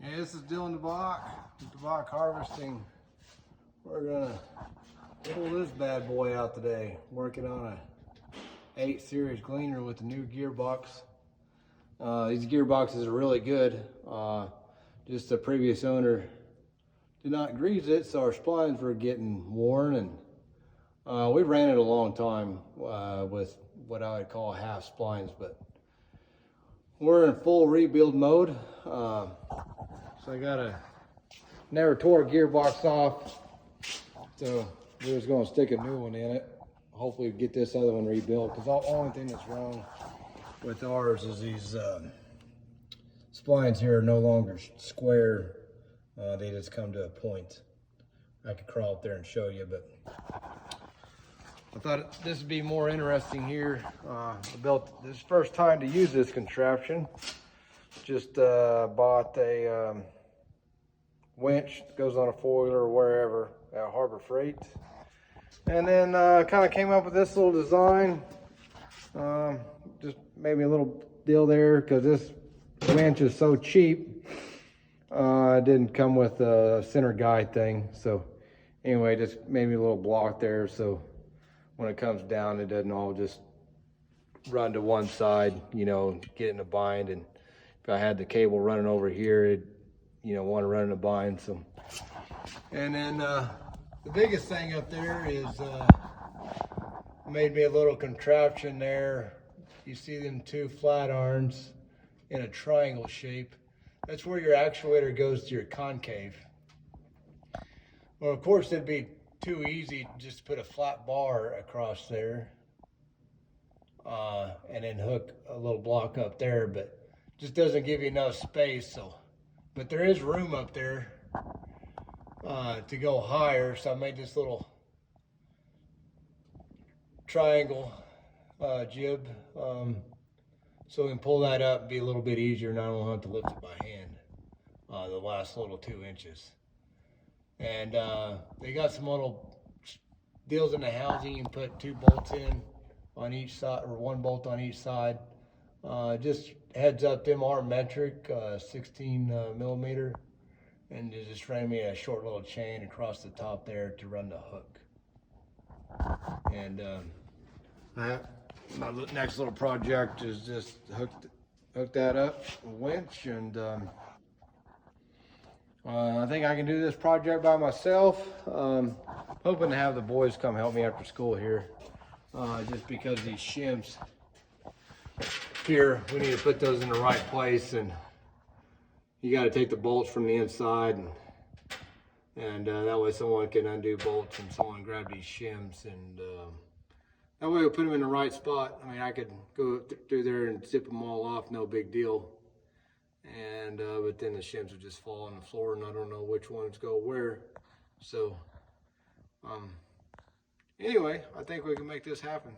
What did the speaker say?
Hey, this is Dylan DeBach Harvesting. We're gonna pull this bad boy out today. Working on a 8 series Gleaner with the new gearbox. These gearboxes are really good. Just the previous owner did not grease it, so our splines were getting worn, and we ran it a long time with what I would call half splines, but we're in full rebuild mode. So I gotta never tore a gearbox off, so we're just gonna stick a new one in it. Hopefully get this other one rebuilt, because the only thing that's wrong with ours is these splines here are no longer square. They just come to a point. I could crawl up there and show you, but I thought this would be more interesting here. I built this first time to use this contraption. Just bought a winch that goes on a foiler or wherever at Harbor Freight, and then kind of came up with this little design. Just made me a little deal there because this winch is so cheap. It didn't come with a center guide thing, so anyway, just made me a little block there so when it comes down, it doesn't all just run to one side, you know, get in a bind. And if I had the cable running over here, it, you know, want to run in a bind. So, and then the biggest thing up there is made me a little contraption there. You see them two flat irons in a triangle shape. That's where your actuator goes to your concave. Well, of course, it'd be too easy just to put a flat bar across there and then hook a little block up there, but just doesn't give you enough space. So, but there is room up there to go higher, so I made this little triangle jib so we can pull that up and be a little bit easier, and I don't have to lift it by hand the last little 2 inches. And they got some little deals in the housing. You can put 2 bolts in on each side, or 1 bolt on each side. Just heads up, them are metric, 16 millimeter, and they just ran me a short little chain across the top there to run the hook. And my next little project is just hook that up, a winch, and I think I can do this project by myself. Hoping to have the boys come help me after school here, just because these shims here, we need to put those in the right place, and you got to take the bolts from the inside, and that way someone can undo bolts and someone grab these shims, and that way we'll put them in the right spot. I mean, I could go through there and zip them all off, no big deal. And but then the shims would just fall on the floor, and I don't know which ones go where. So anyway, I think we can make this happen.